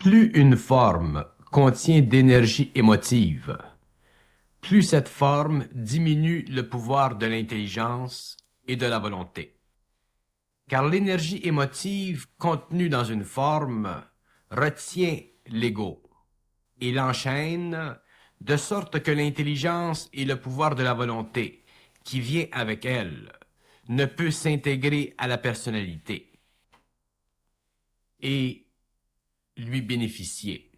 Plus une forme contient d'énergie émotive, plus cette forme diminue le pouvoir de l'intelligence et de la volonté. Car l'énergie émotive contenue dans une forme retient l'ego et l'enchaîne de sorte que l'intelligence et le pouvoir de la volonté qui vient avec elle ne peut s'intégrer à la personnalité et lui bénéficier.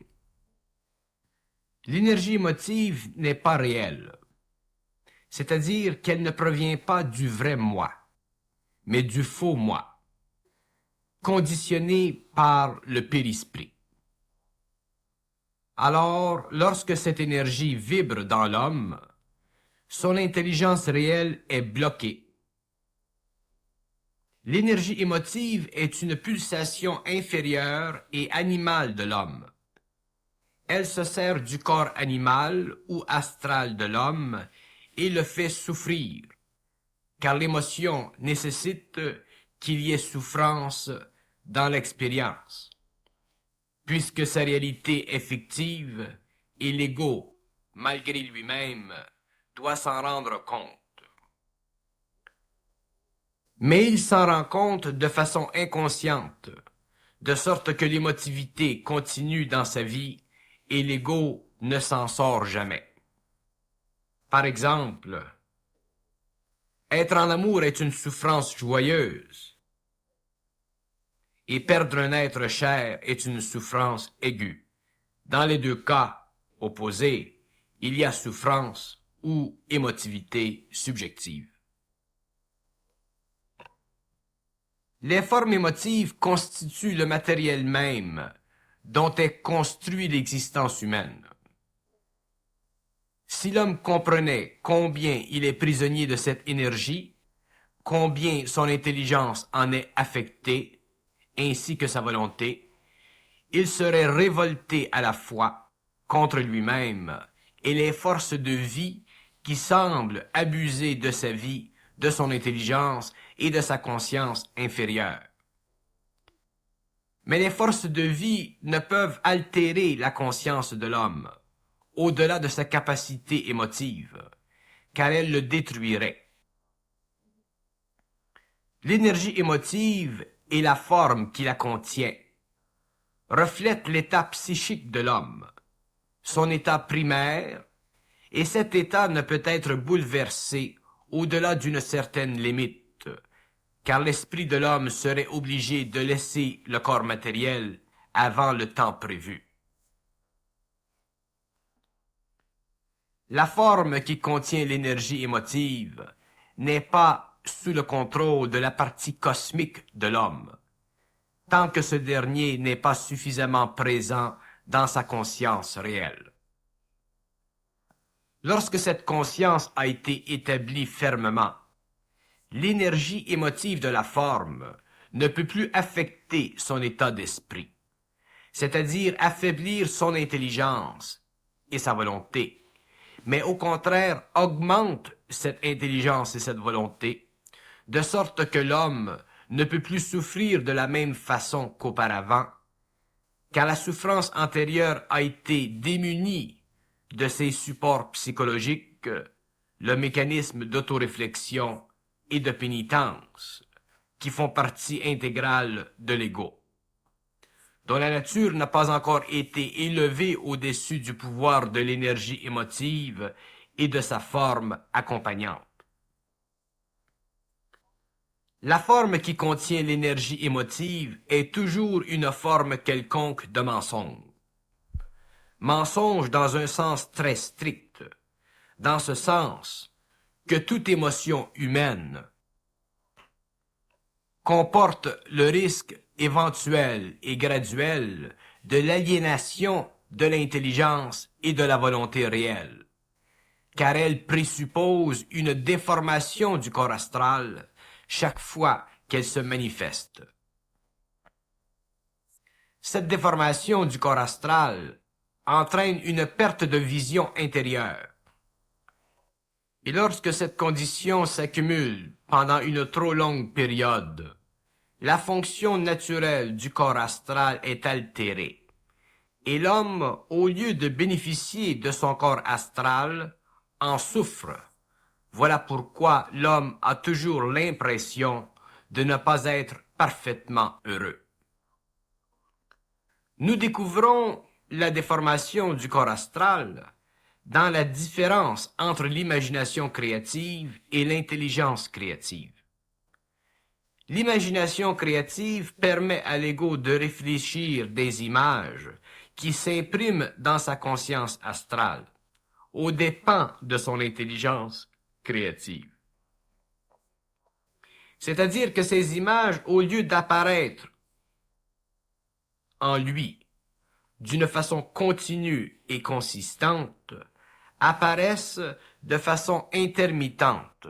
L'énergie émotive n'est pas réelle, c'est-à-dire qu'elle ne provient pas du vrai moi, mais du faux moi, conditionné par le périsprit. Alors, lorsque cette énergie vibre dans l'homme, son intelligence réelle est bloquée. L'énergie émotive est une pulsation inférieure et animale de l'homme. Elle se sert du corps animal ou astral de l'homme et le fait souffrir, car l'émotion nécessite qu'il y ait souffrance dans l'expérience, puisque sa réalité est fictive et l'ego, malgré lui-même, doit s'en rendre compte. Mais il s'en rend compte de façon inconsciente, de sorte que l'émotivité continue dans sa vie et l'ego ne s'en sort jamais. Par exemple, être en amour est une souffrance joyeuse et perdre un être cher est une souffrance aiguë. Dans les deux cas opposés, il y a souffrance ou émotivité subjective. Les formes émotives constituent le matériel même dont est construite l'existence humaine. Si l'homme comprenait combien il est prisonnier de cette énergie, combien son intelligence en est affectée, ainsi que sa volonté, il serait révolté à la fois contre lui-même et les forces de vie qui semblent abuser de sa vie, de son intelligence et de sa conscience inférieure. Mais les forces de vie ne peuvent altérer la conscience de l'homme, au-delà de sa capacité émotive, car elles le détruiraient. L'énergie émotive et la forme qui la contient reflètent l'état psychique de l'homme, son état primaire, et cet état ne peut être bouleversé au-delà d'une certaine limite, car l'esprit de l'homme serait obligé de laisser le corps matériel avant le temps prévu. La forme qui contient l'énergie émotive n'est pas sous le contrôle de la partie cosmique de l'homme, tant que ce dernier n'est pas suffisamment présent dans sa conscience réelle. Lorsque cette conscience a été établie fermement, l'énergie émotive de la forme ne peut plus affecter son état d'esprit, c'est-à-dire affaiblir son intelligence et sa volonté, mais au contraire augmente cette intelligence et cette volonté, de sorte que l'homme ne peut plus souffrir de la même façon qu'auparavant, car la souffrance antérieure a été démunie de ses supports psychologiques, le mécanisme d'autoréflexion et de pénitence, qui font partie intégrale de l'ego, dont la nature n'a pas encore été élevée au-dessus du pouvoir de l'énergie émotive et de sa forme accompagnante. La forme qui contient l'énergie émotive est toujours une forme quelconque de mensonge. Mensonge dans un sens très strict, dans ce sens que toute émotion humaine comporte le risque éventuel et graduel de l'aliénation de l'intelligence et de la volonté réelle, car elle présuppose une déformation du corps astral chaque fois qu'elle se manifeste. Cette déformation du corps astral entraîne une perte de vision intérieure. Et lorsque cette condition s'accumule pendant une trop longue période, la fonction naturelle du corps astral est altérée, Et l'homme, au lieu de bénéficier de son corps astral, en souffre. Voilà pourquoi l'homme a toujours l'impression de ne pas être parfaitement heureux. Nous découvrons la déformation du corps astral dans la différence entre l'imagination créative et l'intelligence créative. L'imagination créative permet à l'ego de réfléchir des images qui s'impriment dans sa conscience astrale, aux dépens de son intelligence créative. C'est-à-dire que ces images, au lieu d'apparaître en lui d'une façon continue et consistante, apparaissent de façon intermittente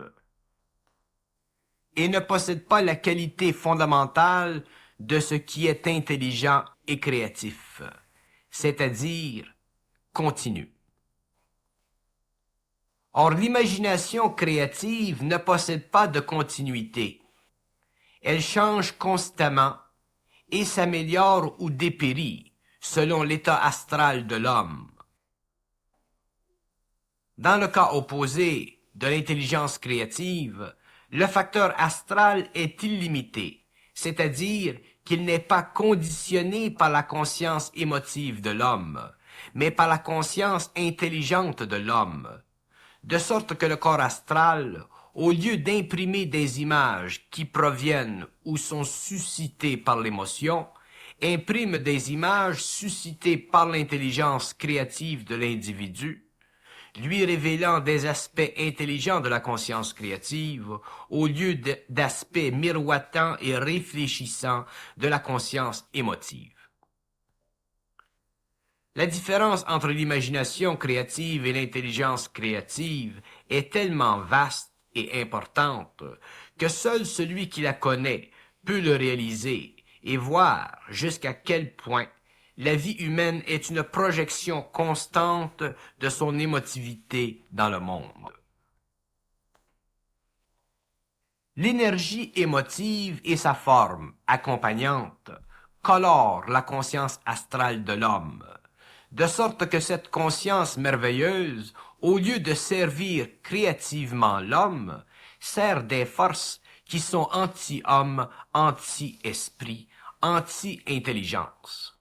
et ne possèdent pas la qualité fondamentale de ce qui est intelligent et créatif, c'est-à-dire continu. Or, l'imagination créative ne possède pas de continuité. Elle change constamment et s'améliore ou dépérit selon l'état astral de l'homme. Dans le cas opposé de l'intelligence créative, le facteur astral est illimité, c'est-à-dire qu'il n'est pas conditionné par la conscience émotive de l'homme, mais par la conscience intelligente de l'homme, de sorte que le corps astral, au lieu d'imprimer des images qui proviennent ou sont suscitées par l'émotion, imprime des images suscitées par l'intelligence créative de l'individu, lui révélant des aspects intelligents de la conscience créative au lieu d'aspects miroitants et réfléchissants de la conscience émotive. La différence entre l'imagination créative et l'intelligence créative est tellement vaste et importante que seul celui qui la connaît peut le réaliser et voir jusqu'à quel point la vie humaine est une projection constante de son émotivité dans le monde. L'énergie émotive et sa forme accompagnante colorent la conscience astrale de l'homme, de sorte que cette conscience merveilleuse, au lieu de servir créativement l'homme, sert des forces qui sont anti-homme, anti-esprit, anti-intelligence.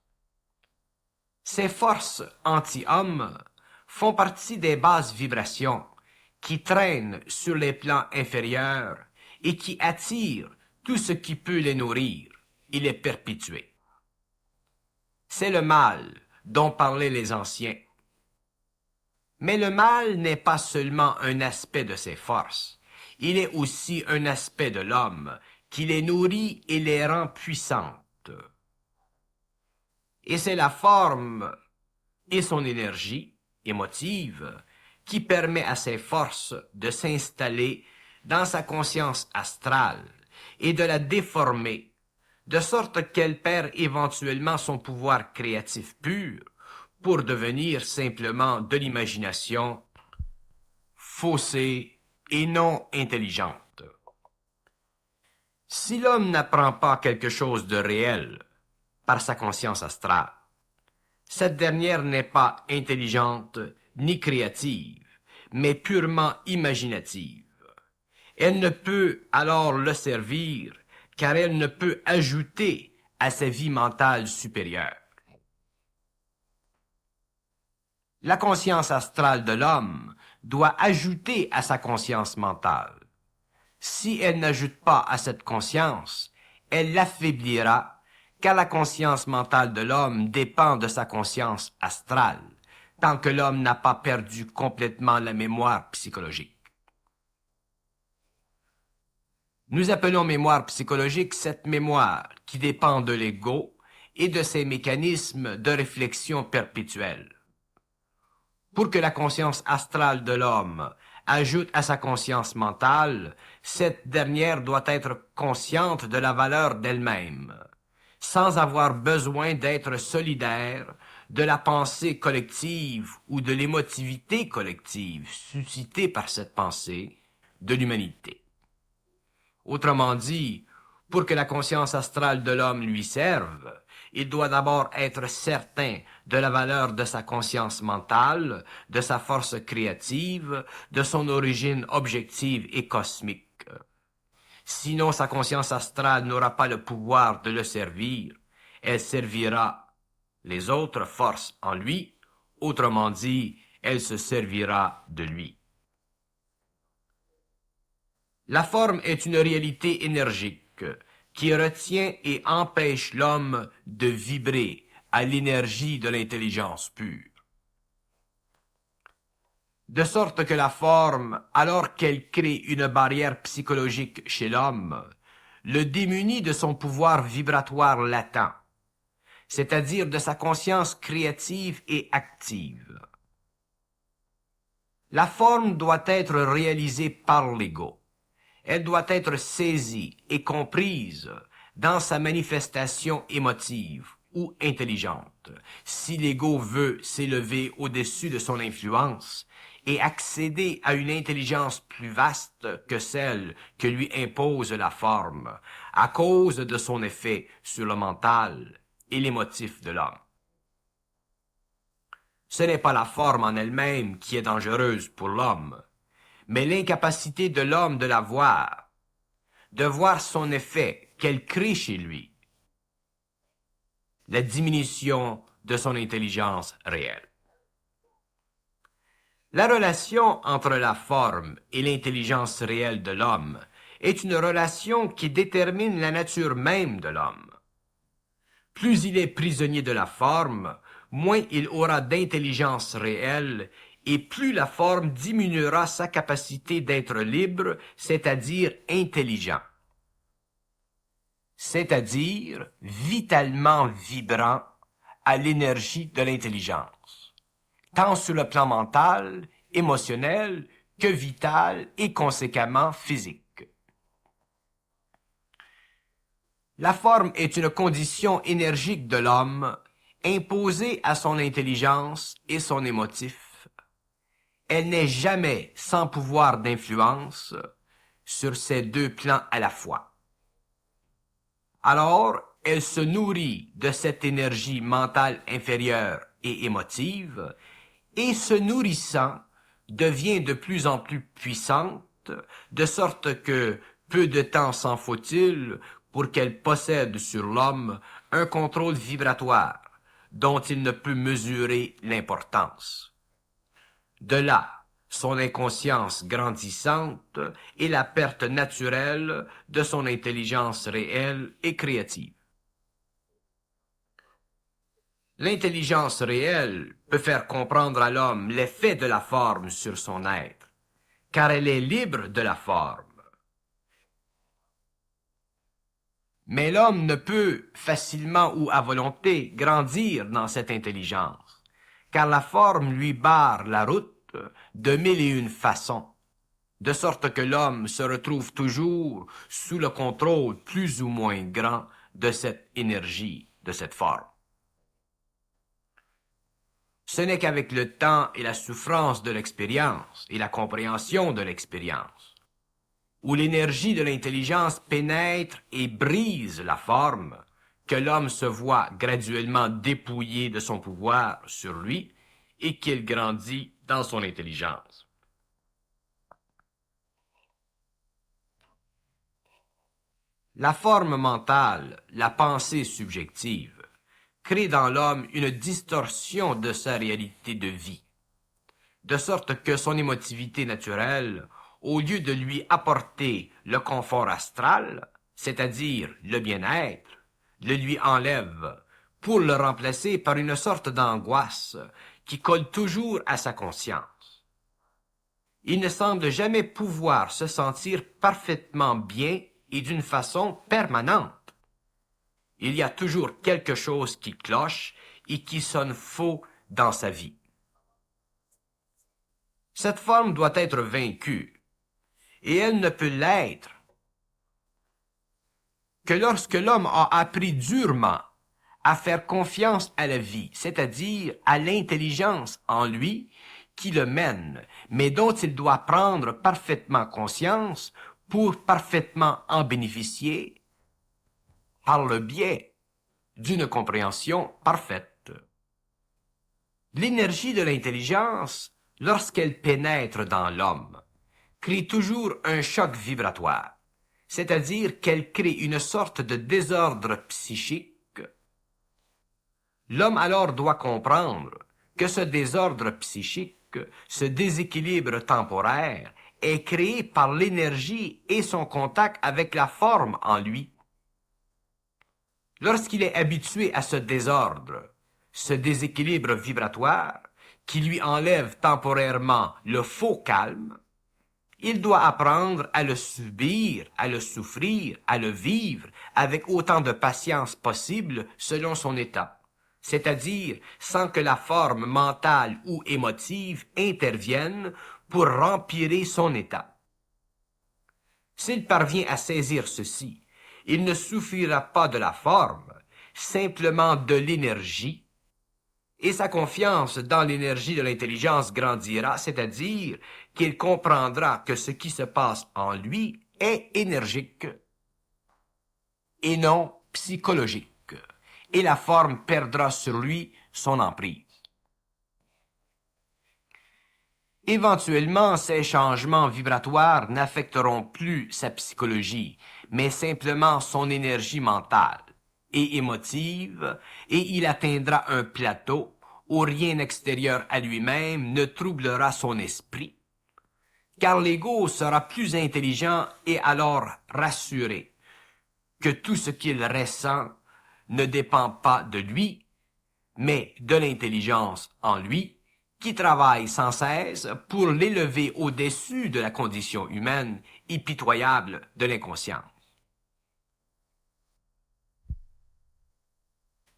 Ces forces anti-homme font partie des basses vibrations qui traînent sur les plans inférieurs et qui attirent tout ce qui peut les nourrir et les perpétuer. C'est le mal dont parlaient les anciens. Mais le mal n'est pas seulement un aspect de ses forces, il est aussi un aspect de l'homme qui les nourrit et les rend puissantes. Et c'est la forme et son énergie émotive qui permet à ces forces de s'installer dans sa conscience astrale et de la déformer, de sorte qu'elle perd éventuellement son pouvoir créatif pur pour devenir simplement de l'imagination faussée et non intelligente. Si l'homme n'apprend pas quelque chose de réel par sa conscience astrale, cette dernière n'est pas intelligente ni créative, mais purement imaginative. Elle ne peut alors le servir, car elle ne peut ajouter à sa vie mentale supérieure. La conscience astrale de l'homme doit ajouter à sa conscience mentale. Si elle n'ajoute pas à cette conscience, elle l'affaiblira, car la conscience mentale de l'homme dépend de sa conscience astrale, tant que l'homme n'a pas perdu complètement la mémoire psychologique. Nous appelons mémoire psychologique cette mémoire qui dépend de l'ego et de ses mécanismes de réflexion perpétuelle. Pour que la conscience astrale de l'homme ajoute à sa conscience mentale, cette dernière doit être consciente de la valeur d'elle-même, sans avoir besoin d'être solidaire de la pensée collective ou de l'émotivité collective suscitée par cette pensée de l'humanité. Autrement dit, pour que la conscience astrale de l'homme lui serve, il doit d'abord être certain de la valeur de sa conscience mentale, de sa force créative, de son origine objective et cosmique. Sinon, sa conscience astrale n'aura pas le pouvoir de le servir. Elle servira les autres forces en lui, autrement dit, elle se servira de lui. La forme est une réalité énergique qui retient et empêche l'homme de vibrer à l'énergie de l'intelligence pure. De sorte que la forme, alors qu'elle crée une barrière psychologique chez l'homme, le démunit de son pouvoir vibratoire latent, c'est-à-dire de sa conscience créative et active. La forme doit être réalisée par l'ego. Elle doit être saisie et comprise dans sa manifestation émotive ou intelligente. Si l'ego veut s'élever au-dessus de son influence et accéder à une intelligence plus vaste que celle que lui impose la forme, à cause de son effet sur le mental et l'émotif de l'homme. Ce n'est pas la forme en elle-même qui est dangereuse pour l'homme, mais l'incapacité de l'homme de voir son effet qu'elle crée chez lui, la diminution de son intelligence réelle. La relation entre la forme et l'intelligence réelle de l'homme est une relation qui détermine la nature même de l'homme. Plus il est prisonnier de la forme, moins il aura d'intelligence réelle et plus la forme diminuera sa capacité d'être libre, c'est-à-dire intelligent, c'est-à-dire vitalement vibrant à l'énergie de l'intelligence, tant sur le plan mental, émotionnel, que vital et conséquemment physique. La forme est une condition énergique de l'homme imposée à son intelligence et son émotif. Elle n'est jamais sans pouvoir d'influence sur ces deux plans à la fois. Alors, elle se nourrit de cette énergie mentale inférieure et émotive, et se nourrissant, devient de plus en plus puissante, de sorte que peu de temps s'en faut-il pour qu'elle possède sur l'homme un contrôle vibratoire dont il ne peut mesurer l'importance. De là, son inconscience grandissante et la perte naturelle de son intelligence réelle et créative. L'intelligence réelle peut faire comprendre à l'homme l'effet de la forme sur son être, car elle est libre de la forme. Mais l'homme ne peut facilement ou à volonté grandir dans cette intelligence, car la forme lui barre la route de mille et une façons, de sorte que l'homme se retrouve toujours sous le contrôle plus ou moins grand de cette énergie, de cette forme. Ce n'est qu'avec le temps et la souffrance de l'expérience et la compréhension de l'expérience, où l'énergie de l'intelligence pénètre et brise la forme, que l'homme se voit graduellement dépouillé de son pouvoir sur lui et qu'il grandit dans son intelligence. La forme mentale, la pensée subjective, crée dans l'homme une distorsion de sa réalité de vie, de sorte que son émotivité naturelle, au lieu de lui apporter le confort astral, c'est-à-dire le bien-être, le lui enlève pour le remplacer par une sorte d'angoisse qui colle toujours à sa conscience. Il ne semble jamais pouvoir se sentir parfaitement bien et d'une façon permanente. Il y a toujours quelque chose qui cloche et qui sonne faux dans sa vie. Cette forme doit être vaincue, et elle ne peut l'être que lorsque l'homme a appris durement à faire confiance à la vie, c'est-à-dire à l'intelligence en lui qui le mène, mais dont il doit prendre parfaitement conscience pour parfaitement en bénéficier par le biais d'une compréhension parfaite. L'énergie de l'intelligence, lorsqu'elle pénètre dans l'homme, crée toujours un choc vibratoire, c'est-à-dire qu'elle crée une sorte de désordre psychique. L'homme alors doit comprendre que ce désordre psychique, ce déséquilibre temporaire, est créé par l'énergie et son contact avec la forme en lui. Lorsqu'il est habitué à ce désordre, ce déséquilibre vibratoire, qui lui enlève temporairement le faux calme, il doit apprendre à le subir, à le souffrir, à le vivre avec autant de patience possible selon son état, c'est-à-dire sans que la forme mentale ou émotive intervienne pour rempirer son état. S'il parvient à saisir ceci, il ne souffrira pas de la forme, simplement de l'énergie, et sa confiance dans l'énergie de l'intelligence grandira, c'est-à-dire qu'il comprendra que ce qui se passe en lui est énergique et non psychologique, et la forme perdra sur lui son emprise. Éventuellement, ces changements vibratoires n'affecteront plus sa psychologie, mais simplement son énergie mentale et émotive, et il atteindra un plateau où rien extérieur à lui-même ne troublera son esprit, car l'ego sera plus intelligent et alors rassuré que tout ce qu'il ressent ne dépend pas de lui, mais de l'intelligence en lui, qui travaille sans cesse pour l'élever au-dessus de la condition humaine et pitoyable de l'inconscience.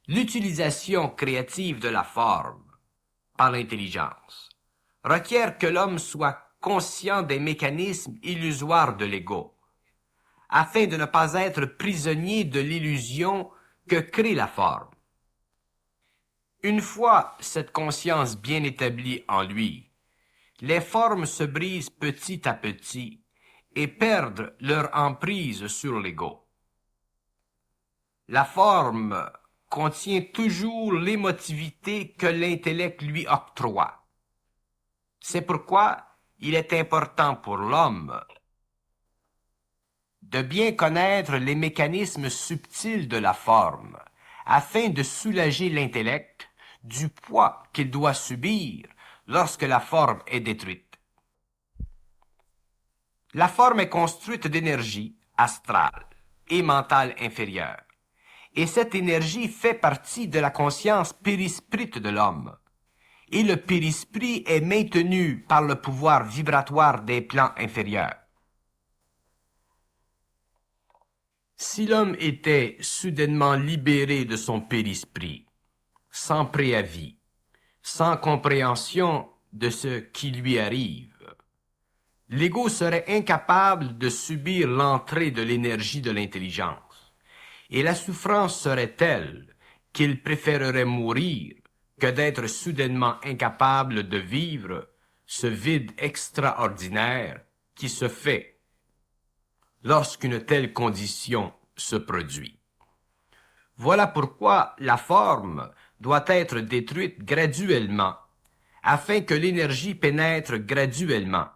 L'utilisation créative de la forme par l'intelligence requiert que l'homme soit conscient des mécanismes illusoires de l'ego, afin de ne pas être prisonnier de l'illusion que crée la forme. Une fois cette conscience bien établie en lui, les formes se brisent petit à petit et perdent leur emprise sur l'ego. La forme contient toujours l'émotivité que l'intellect lui octroie. C'est pourquoi il est important pour l'homme de bien connaître les mécanismes subtils de la forme, afin de soulager l'intellect du poids qu'il doit subir lorsque la forme est détruite. La forme est construite d'énergie astrale et mentale inférieure, et cette énergie fait partie de la conscience périsprite de l'homme, et le périsprit est maintenu par le pouvoir vibratoire des plans inférieurs. Si l'homme était soudainement libéré de son périsprit, sans préavis, sans compréhension de ce qui lui arrive, l'ego serait incapable de subir l'entrée de l'énergie de l'intelligence, et la souffrance serait telle qu'il préférerait mourir que d'être soudainement incapable de vivre ce vide extraordinaire qui se fait lorsqu'une telle condition se produit. Voilà pourquoi la forme doit être détruite graduellement, afin que l'énergie pénètre graduellement.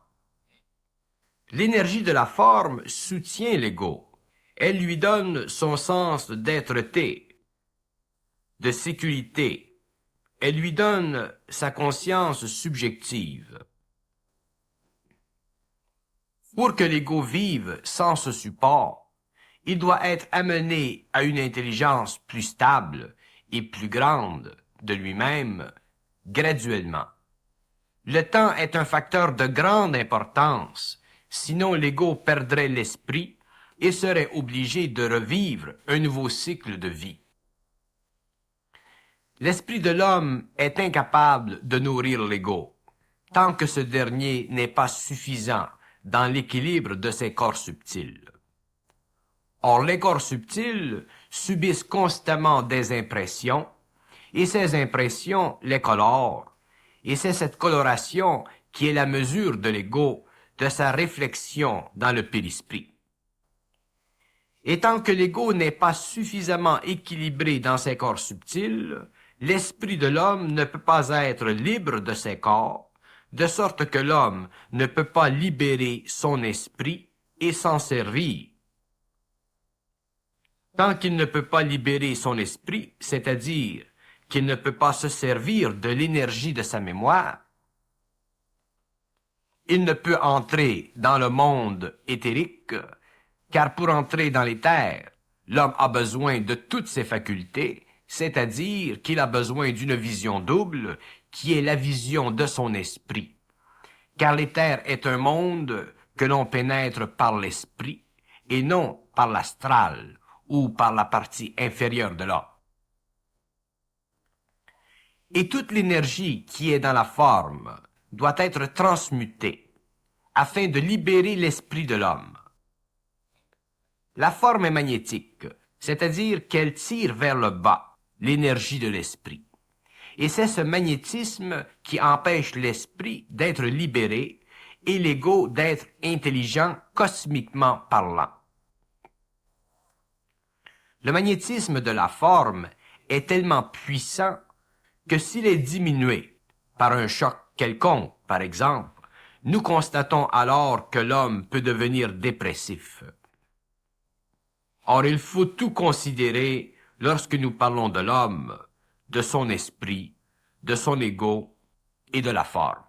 L'énergie de la forme soutient l'ego. Elle lui donne son sens d'être-té, de sécurité. Elle lui donne sa conscience subjective. Pour que l'ego vive sans ce support, il doit être amené à une intelligence plus stable et plus grande de lui-même graduellement. Le temps est un facteur de grande importance, sinon l'ego perdrait l'esprit et serait obligé de revivre un nouveau cycle de vie. L'esprit de l'homme est incapable de nourrir l'ego, tant que ce dernier n'est pas suffisant dans l'équilibre de ses corps subtils. Or, les corps subtils subissent constamment des impressions, et ces impressions les colorent, et c'est cette coloration qui est la mesure de l'ego, de sa réflexion dans le périsprit. Et tant que l'ego n'est pas suffisamment équilibré dans ses corps subtils, l'esprit de l'homme ne peut pas être libre de ses corps, de sorte que l'homme ne peut pas libérer son esprit et s'en servir. Tant qu'il ne peut pas libérer son esprit, c'est-à-dire qu'il ne peut pas se servir de l'énergie de sa mémoire, il ne peut entrer dans le monde éthérique, car pour entrer dans l'éther, l'homme a besoin de toutes ses facultés, c'est-à-dire qu'il a besoin d'une vision double, qui est la vision de son esprit. Car l'éther est un monde que l'on pénètre par l'esprit, et non par l'astral, ou par la partie inférieure de l'homme. Et toute l'énergie qui est dans la forme doit être transmutée, afin de libérer l'esprit de l'homme. La forme est magnétique, c'est-à-dire qu'elle tire vers le bas l'énergie de l'esprit. Et c'est ce magnétisme qui empêche l'esprit d'être libéré et l'ego d'être intelligent cosmiquement parlant. Le magnétisme de la forme est tellement puissant que s'il est diminué par un choc quelconque, par exemple, nous constatons alors que l'homme peut devenir dépressif. Or, il faut tout considérer lorsque nous parlons de l'homme, de son esprit, de son ego et de la forme.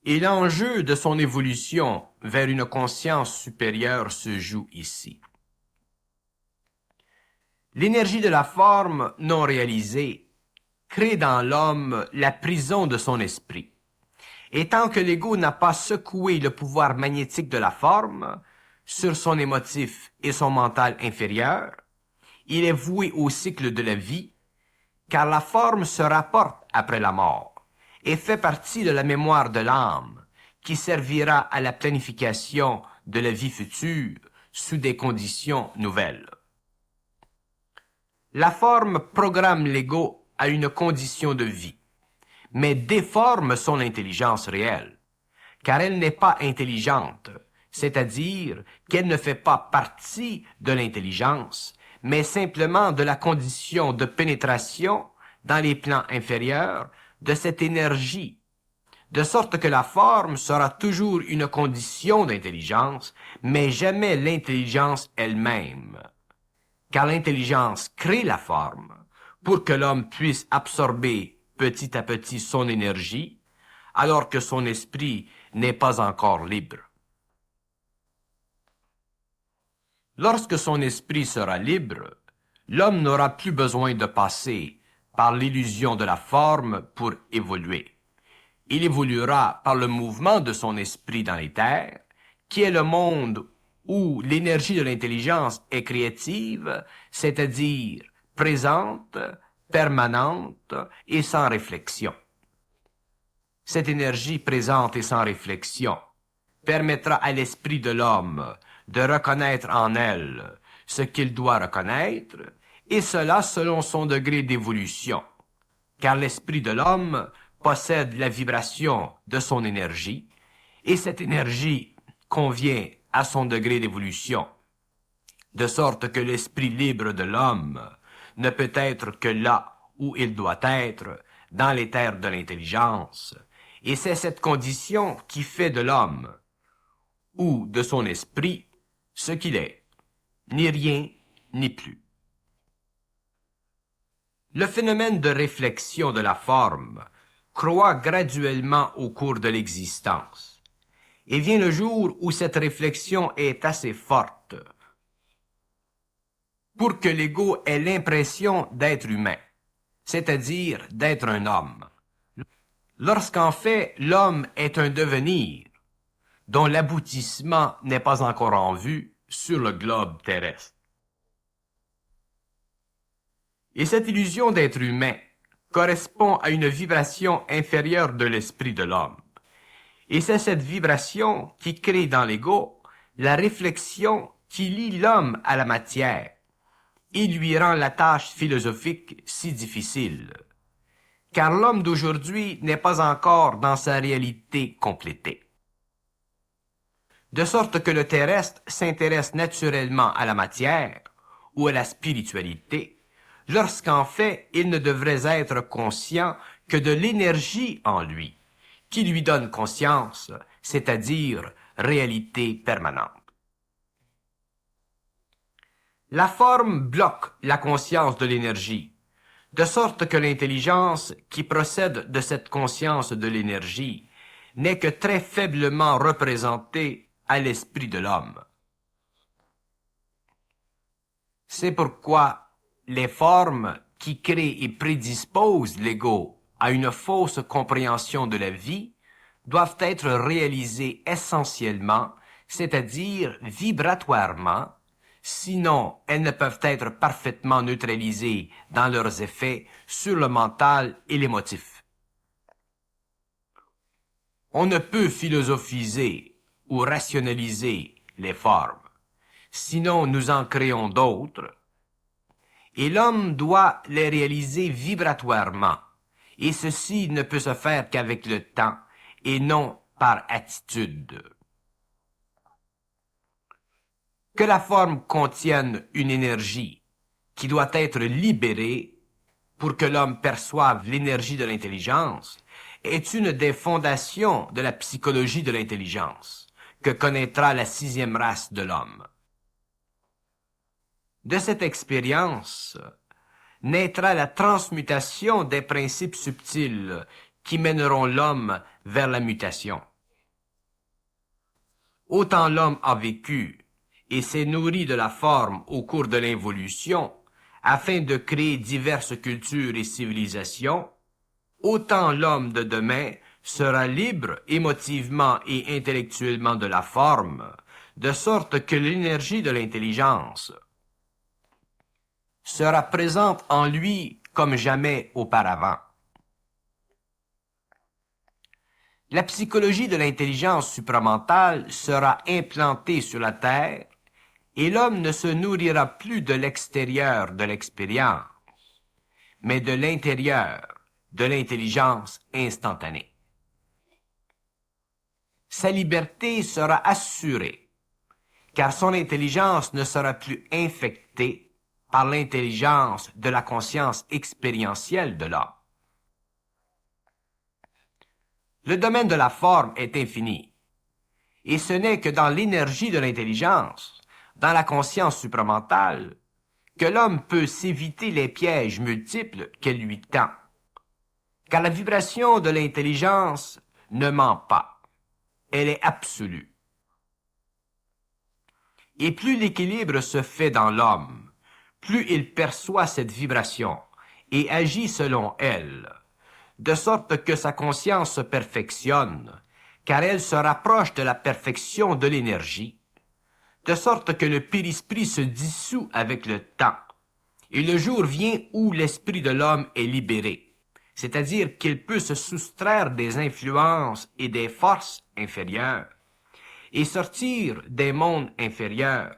Et l'enjeu de son évolution vers une conscience supérieure se joue ici. L'énergie de la forme non réalisée crée dans l'homme la prison de son esprit. Et tant que l'ego n'a pas secoué le pouvoir magnétique de la forme sur son émotif et son mental inférieur, il est voué au cycle de la vie, car la forme se rapporte après la mort et fait partie de la mémoire de l'âme, qui servira à la planification de la vie future sous des conditions nouvelles. La forme programme l'ego à une condition de vie, mais déforme son intelligence réelle, car elle n'est pas intelligente, c'est-à-dire qu'elle ne fait pas partie de l'intelligence, mais simplement de la condition de pénétration dans les plans inférieurs de cette énergie, de sorte que la forme sera toujours une condition d'intelligence, mais jamais l'intelligence elle-même. Car l'intelligence crée la forme pour que l'homme puisse absorber petit à petit son énergie, alors que son esprit n'est pas encore libre. Lorsque son esprit sera libre, l'homme n'aura plus besoin de passer par l'illusion de la forme pour évoluer. Il évoluera par le mouvement de son esprit dans l'éther, qui est le monde où l'énergie de l'intelligence est créative, c'est-à-dire présente, permanente et sans réflexion. Cette énergie présente et sans réflexion permettra à l'esprit de l'homme de reconnaître en elle ce qu'il doit reconnaître, et cela selon son degré d'évolution, car l'esprit de l'homme possède la vibration de son énergie, et cette énergie convient à son degré d'évolution, de sorte que l'esprit libre de l'homme ne peut être que là où il doit être, dans l'éther de l'intelligence, et c'est cette condition qui fait de l'homme, ou de son esprit, ce qu'il est, ni rien, ni plus. Le phénomène de réflexion de la forme croît graduellement au cours de l'existence, et vient le jour où cette réflexion est assez forte pour que l'ego ait l'impression d'être humain, c'est-à-dire d'être un homme, lorsqu'en fait l'homme est un devenir dont l'aboutissement n'est pas encore en vue sur le globe terrestre. Et cette illusion d'être humain correspond à une vibration inférieure de l'esprit de l'homme. Et c'est cette vibration qui crée dans l'ego la réflexion qui lie l'homme à la matière et lui rend la tâche philosophique si difficile. Car l'homme d'aujourd'hui n'est pas encore dans sa réalité complétée. de sorte que le terrestre s'intéresse naturellement à la matière ou à la spiritualité, lorsqu'en fait il ne devrait être conscient que de l'énergie en lui, qui lui donne conscience, c'est-à-dire réalité permanente. La forme bloque la conscience de l'énergie, de sorte que l'intelligence qui procède de cette conscience de l'énergie n'est que très faiblement représentée à l'esprit de l'homme. C'est pourquoi les formes qui créent et prédisposent l'ego à une fausse compréhension de la vie doivent être réalisées essentiellement, c'est-à-dire vibratoirement, sinon elles ne peuvent être parfaitement neutralisées dans leurs effets sur le mental et l'émotif. On ne peut philosophiser ou rationaliser les formes, sinon nous en créons d'autres, et l'homme doit les réaliser vibratoirement, et ceci ne peut se faire qu'avec le temps, et non par attitude. Que la forme contienne une énergie qui doit être libérée pour que l'homme perçoive l'énergie de l'intelligence est une des fondations de la psychologie de l'intelligence que connaîtra la 6e race de l'homme. De cette expérience naîtra la transmutation des principes subtils qui mèneront l'homme vers la mutation. Autant l'homme a vécu et s'est nourri de la forme au cours de l'involution afin de créer diverses cultures et civilisations, autant l'homme de demain sera libre émotivement et intellectuellement de la forme, de sorte que l'énergie de l'intelligence sera présente en lui comme jamais auparavant. La psychologie de l'intelligence supramentale sera implantée sur la Terre et l'homme ne se nourrira plus de l'extérieur de l'expérience, mais de l'intérieur de l'intelligence instantanée. Sa liberté sera assurée, car son intelligence ne sera plus infectée par l'intelligence de la conscience expérientielle de l'homme. Le domaine de la forme est infini, et ce n'est que dans l'énergie de l'intelligence, dans la conscience supramentale, que l'homme peut s'éviter les pièges multiples qu'elle lui tend. Car la vibration de l'intelligence ne ment pas, elle est absolue. Et plus l'équilibre se fait dans l'homme, plus il perçoit cette vibration et agit selon elle, de sorte que sa conscience se perfectionne, car elle se rapproche de la perfection de l'énergie, de sorte que le périsprit se dissout avec le temps, et le jour vient où l'esprit de l'homme est libéré, c'est-à-dire qu'il peut se soustraire des influences et des forces inférieures, et sortir des mondes inférieurs,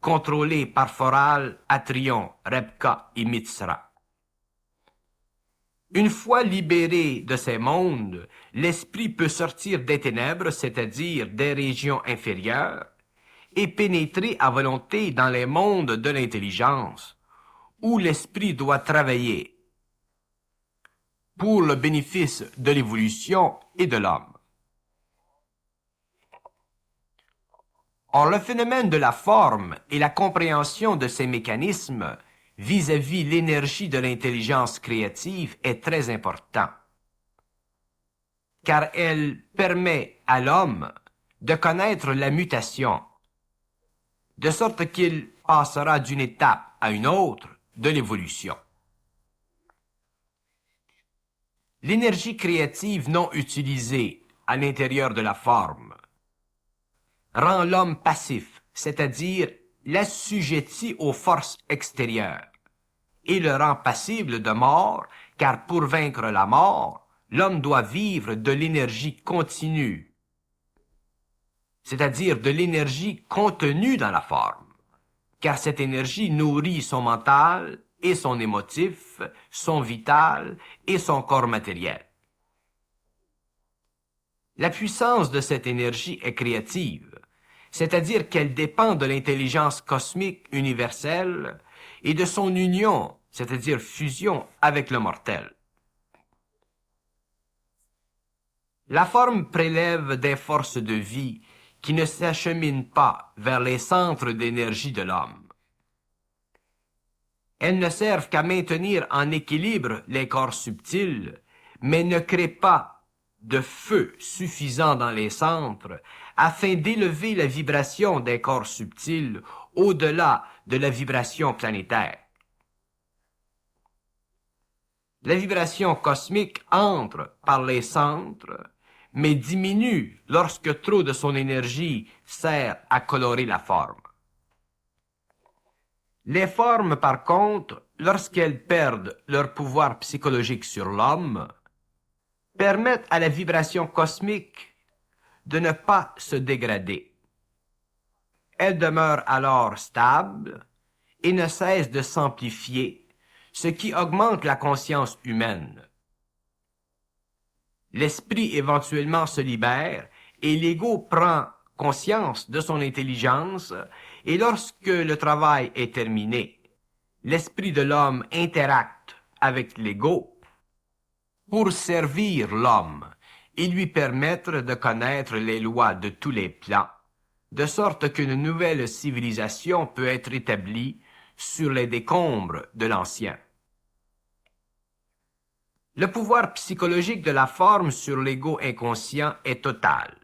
contrôlés par Foral, Atrion, Rebka et Mitsra. Une fois libéré de ces mondes, l'esprit peut sortir des ténèbres, c'est-à-dire des régions inférieures, et pénétrer à volonté dans les mondes de l'intelligence, où l'esprit doit travailler pour le bénéfice de l'évolution et de l'homme. Or, le phénomène de la forme et la compréhension de ces mécanismes vis-à-vis l'énergie de l'intelligence créative est très important, car elle permet à l'homme de connaître la mutation, de sorte qu'il passera d'une étape à une autre de l'évolution. L'énergie créative non utilisée à l'intérieur de la forme rend l'homme passif, c'est-à-dire l'assujettit aux forces extérieures, et le rend passible de mort, car pour vaincre la mort, l'homme doit vivre de l'énergie continue, c'est-à-dire de l'énergie contenue dans la forme, car cette énergie nourrit son mental et son émotif, son vital et son corps matériel. La puissance de cette énergie est créative, c'est-à-dire qu'elle dépend de l'intelligence cosmique universelle et de son union, c'est-à-dire fusion avec le mortel. La forme prélève des forces de vie qui ne s'acheminent pas vers les centres d'énergie de l'homme. Elles ne servent qu'à maintenir en équilibre les corps subtils, mais ne créent pas de feu suffisant dans les centres afin d'élever la vibration des corps subtils au-delà de la vibration planétaire. La vibration cosmique entre par les centres, mais diminue lorsque trop de son énergie sert à colorer la forme. Les formes, par contre, lorsqu'elles perdent leur pouvoir psychologique sur l'homme, permettent à la vibration cosmique de ne pas se dégrader. Elle demeure alors stable et ne cesse de s'amplifier, ce qui augmente la conscience humaine. L'esprit éventuellement se libère et l'ego prend conscience de son intelligence et lorsque le travail est terminé, l'esprit de l'homme interacte avec l'ego pour servir l'homme et lui permettre de connaître les lois de tous les plans, de sorte qu'une nouvelle civilisation peut être établie sur les décombres de l'ancien. Le pouvoir psychologique de la forme sur l'ego inconscient est total.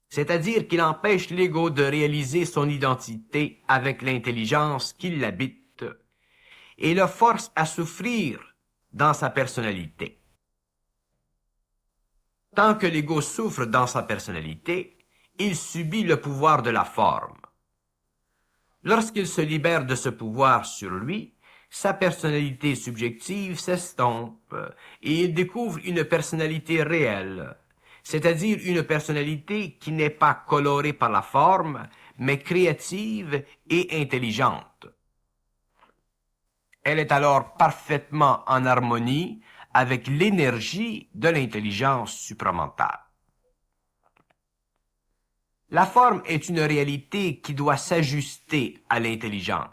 C'est-à-dire qu'il empêche l'ego de réaliser son identité avec l'intelligence qui l'habite et le force à souffrir dans sa personnalité. Tant que l'ego souffre dans sa personnalité, il subit le pouvoir de la forme. Lorsqu'il se libère de ce pouvoir sur lui, sa personnalité subjective s'estompe et il découvre une personnalité réelle, c'est-à-dire une personnalité qui n'est pas colorée par la forme, mais créative et intelligente. Elle est alors parfaitement en harmonie avec l'énergie de l'intelligence supramentale. La forme est une réalité qui doit s'ajuster à l'intelligence,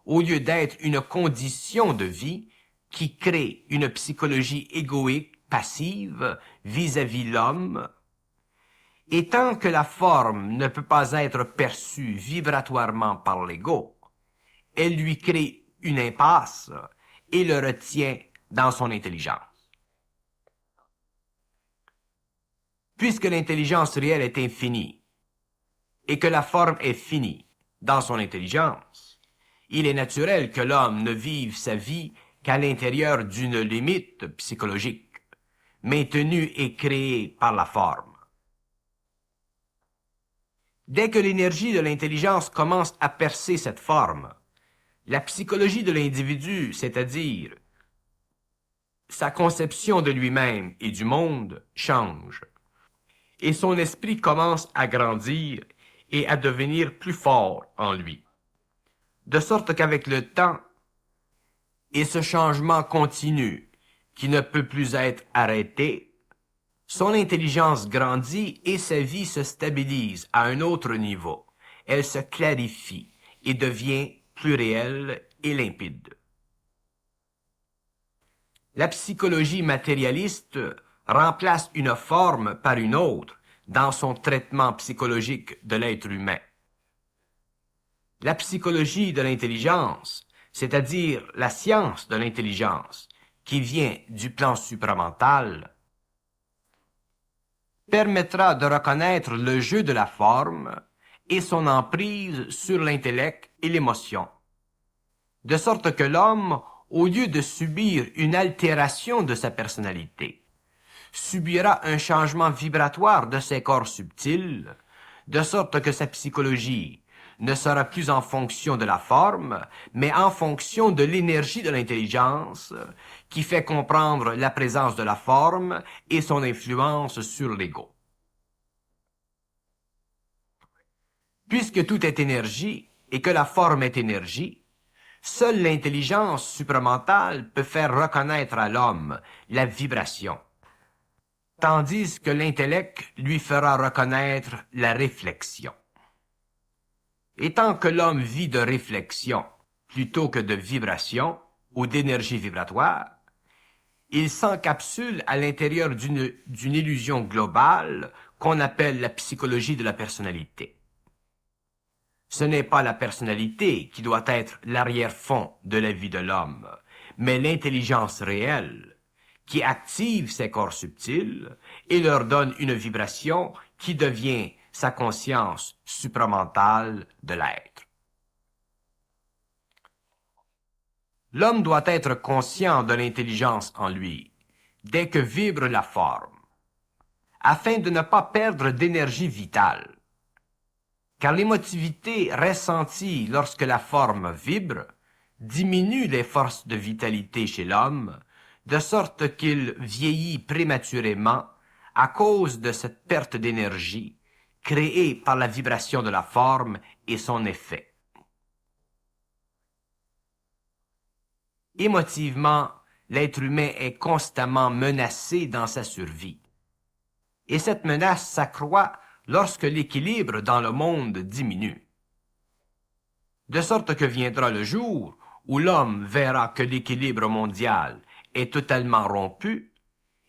au lieu d'être une condition de vie qui crée une psychologie égoïque passive vis-à-vis l'homme, et tant que la forme ne peut pas être perçue vibratoirement par l'ego, elle lui crée une impasse et le retient dans son intelligence. Puisque l'intelligence réelle est infinie et que la forme est finie dans son intelligence, il est naturel que l'homme ne vive sa vie qu'à l'intérieur d'une limite psychologique, maintenue et créée par la forme. Dès que l'énergie de l'intelligence commence à percer cette forme, la psychologie de l'individu, c'est-à-dire sa conception de lui-même et du monde, change, et son esprit commence à grandir et à devenir plus fort en lui. De sorte qu'avec le temps, et ce changement continu, qui ne peut plus être arrêté, son intelligence grandit et sa vie se stabilise à un autre niveau. Elle se clarifie et devient plus réelle et limpide. La psychologie matérialiste remplace une forme par une autre dans son traitement psychologique de l'être humain. La psychologie de l'intelligence, c'est-à-dire la science de l'intelligence, qui vient du plan supramental, permettra de reconnaître le jeu de la forme et son emprise sur l'intellect et l'émotion, de sorte que l'homme, au lieu de subir une altération de sa personnalité, subira un changement vibratoire de ses corps subtils, de sorte que sa psychologie ne sera plus en fonction de la forme, mais en fonction de l'énergie de l'intelligence, qui fait comprendre la présence de la forme et son influence sur l'ego. Puisque tout est énergie et que la forme est énergie, seule l'intelligence supramentale peut faire reconnaître à l'homme la vibration. tandis que l'intellect lui fera reconnaître la réflexion. Et tant que l'homme vit de réflexion plutôt que de vibration ou d'énergie vibratoire, il s'encapsule à l'intérieur d'une illusion globale qu'on appelle la psychologie de la personnalité. Ce n'est pas la personnalité qui doit être l'arrière-fond de la vie de l'homme, mais l'intelligence réelle qui active ses corps subtils et leur donne une vibration qui devient sa conscience supramentale de l'être. L'homme doit être conscient de l'intelligence en lui, dès que vibre la forme, afin de ne pas perdre d'énergie vitale. Car l'émotivité ressentie lorsque la forme vibre diminue les forces de vitalité chez l'homme, de sorte qu'il vieillit prématurément à cause de cette perte d'énergie créée par la vibration de la forme et son effet. Émotivement, l'être humain est constamment menacé dans sa survie. Et cette menace s'accroît lorsque l'équilibre dans le monde diminue. De sorte que viendra le jour où l'homme verra que l'équilibre mondial est totalement rompu,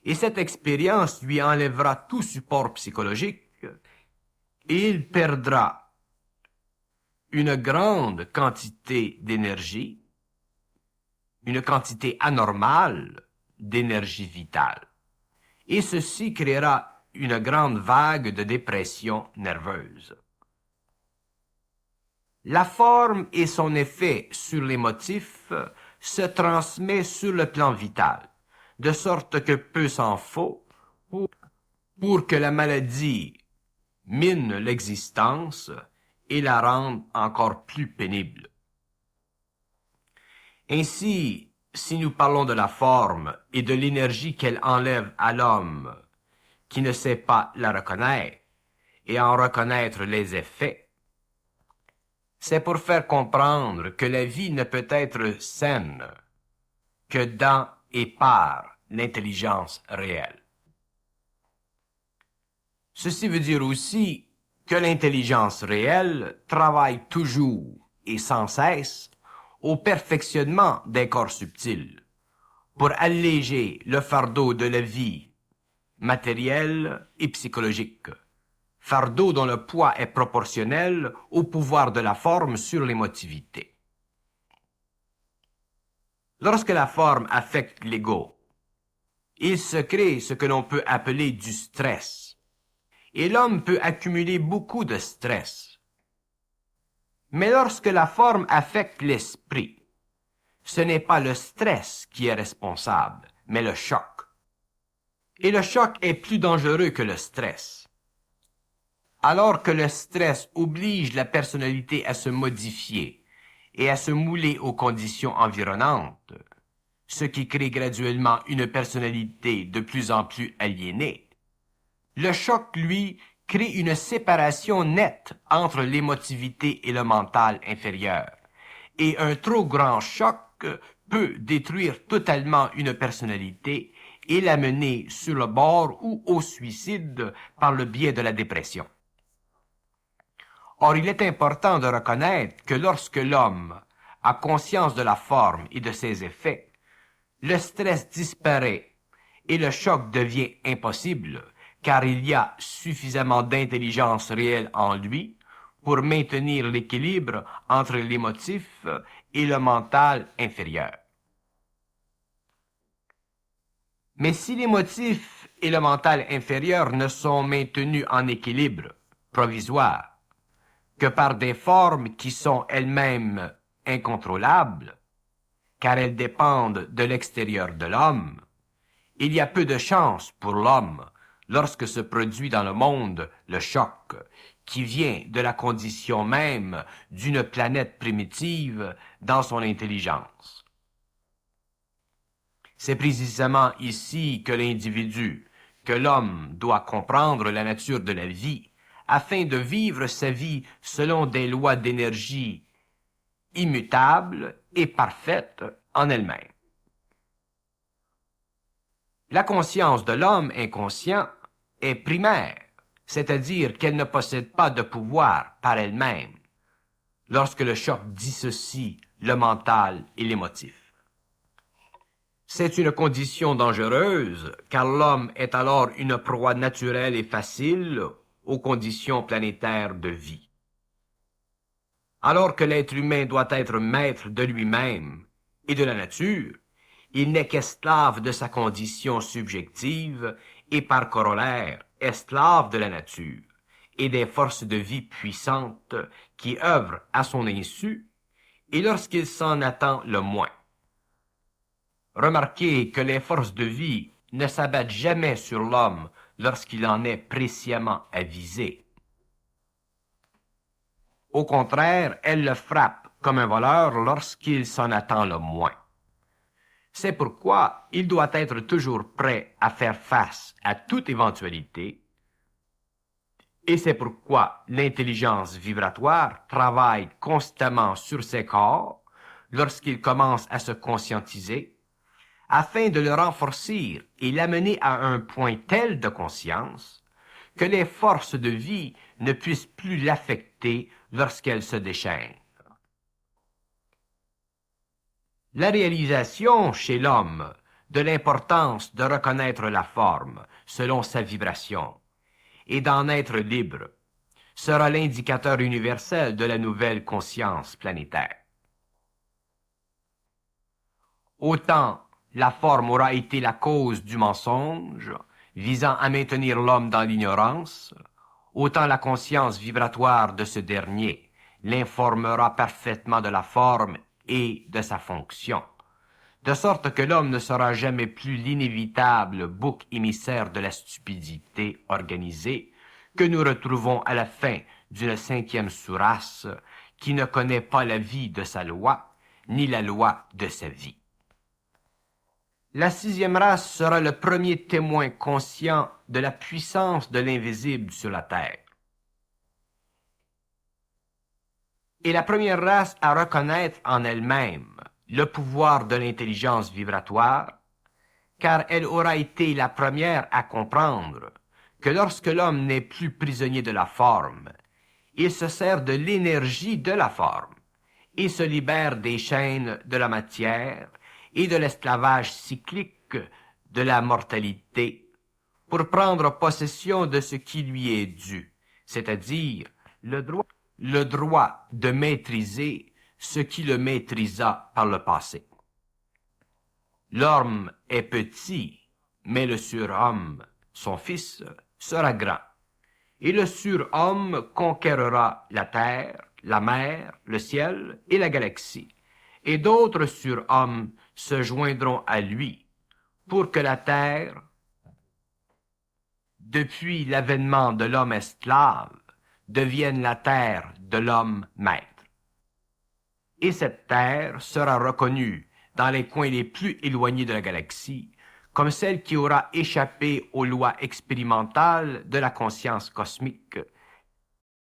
et cette expérience lui enlèvera tout support psychologique, et il perdra une grande quantité d'énergie, une quantité anormale d'énergie vitale. Et ceci créera une grande vague de dépression nerveuse. La forme et son effet sur l'émotif se transmet sur le plan vital, de sorte que peu s'en faut pour que la maladie mine l'existence et la rende encore plus pénible. Ainsi, si nous parlons de la forme et de l'énergie qu'elle enlève à l'homme qui ne sait pas la reconnaître et en reconnaître les effets, c'est pour faire comprendre que la vie ne peut être saine que dans et par l'intelligence réelle. Ceci veut dire aussi que l'intelligence réelle travaille toujours et sans cesse au perfectionnement des corps subtils pour alléger le fardeau de la vie matérielle et psychologique, fardeau dont le poids est proportionnel au pouvoir de la forme sur l'émotivité. Lorsque la forme affecte l'ego, il se crée ce que l'on peut appeler du stress, et l'homme peut accumuler beaucoup de stress. Mais lorsque la forme affecte l'esprit, ce n'est pas le stress qui est responsable, mais le choc. Et le choc est plus dangereux que le stress. Alors que le stress oblige la personnalité à se modifier et à se mouler aux conditions environnantes, ce qui crée graduellement une personnalité de plus en plus aliénée, le choc, lui, crée une séparation nette entre l'émotivité et le mental inférieur, et un trop grand choc peut détruire totalement une personnalité et la mener sur le bord ou au suicide par le biais de la dépression. Or, il est important de reconnaître que lorsque l'homme a conscience de la forme et de ses effets, le stress disparaît et le choc devient impossible, car il y a suffisamment d'intelligence réelle en lui pour maintenir l'équilibre entre l'émotif et le mental inférieur. Mais si l'émotif et le mental inférieur ne sont maintenus en équilibre provisoire que par des formes qui sont elles-mêmes incontrôlables, car elles dépendent de l'extérieur de l'homme, il y a peu de chance pour l'homme lorsque se produit dans le monde le choc qui vient de la condition même d'une planète primitive dans son intelligence. C'est précisément ici que l'individu, que l'homme doit comprendre la nature de la vie afin de vivre sa vie selon des lois d'énergie immutables et parfaites en elles-mêmes. La conscience de l'homme inconscient est primaire, c'est-à-dire qu'elle ne possède pas de pouvoir par elle-même, lorsque le choc dissocie le mental et l'émotif. C'est une condition dangereuse, car l'homme est alors une proie naturelle et facile aux conditions planétaires de vie. Alors que l'être humain doit être maître de lui-même et de la nature, il n'est qu'esclave de sa condition subjective et par corollaire esclave de la nature et des forces de vie puissantes qui œuvrent à son insu et lorsqu'il s'en attend le moins. Remarquez que les forces de vie ne s'abattent jamais sur l'homme lorsqu'il en est précisément avisé. Au contraire, elles le frappent comme un voleur lorsqu'il s'en attend le moins. C'est pourquoi il doit être toujours prêt à faire face à toute éventualité, et c'est pourquoi l'intelligence vibratoire travaille constamment sur ses corps lorsqu'il commence à se conscientiser, afin de le renforcer et l'amener à un point tel de conscience que les forces de vie ne puissent plus l'affecter lorsqu'elles se déchaînent. La réalisation chez l'homme de l'importance de reconnaître la forme selon sa vibration et d'en être libre sera l'indicateur universel de la nouvelle conscience planétaire. Autant la forme aura été la cause du mensonge visant à maintenir l'homme dans l'ignorance, autant la conscience vibratoire de ce dernier l'informera parfaitement de la forme et de sa fonction, de sorte que l'homme ne sera jamais plus l'inévitable bouc émissaire de la stupidité organisée que nous retrouvons à la fin d'une 5e sous-race qui ne connaît pas la vie de sa loi, ni la loi de sa vie. La 6e race sera le premier témoin conscient de la puissance de l'invisible sur la terre. Et la première race à reconnaître en elle-même le pouvoir de l'intelligence vibratoire, car elle aura été la première à comprendre que lorsque l'homme n'est plus prisonnier de la forme, il se sert de l'énergie de la forme et se libère des chaînes de la matière et de l'esclavage cyclique de la mortalité pour prendre possession de ce qui lui est dû, c'est-à-dire le droit de maîtriser ce qui le maîtrisa par le passé. L'homme est petit, mais le surhomme, son fils, sera grand. Et le surhomme conquérera la terre, la mer, le ciel et la galaxie. Et d'autres surhommes se joindront à lui pour que la terre, depuis l'avènement de l'homme esclave, devienne la terre de l'homme maître. Et cette terre sera reconnue dans les coins les plus éloignés de la galaxie comme celle qui aura échappé aux lois expérimentales de la conscience cosmique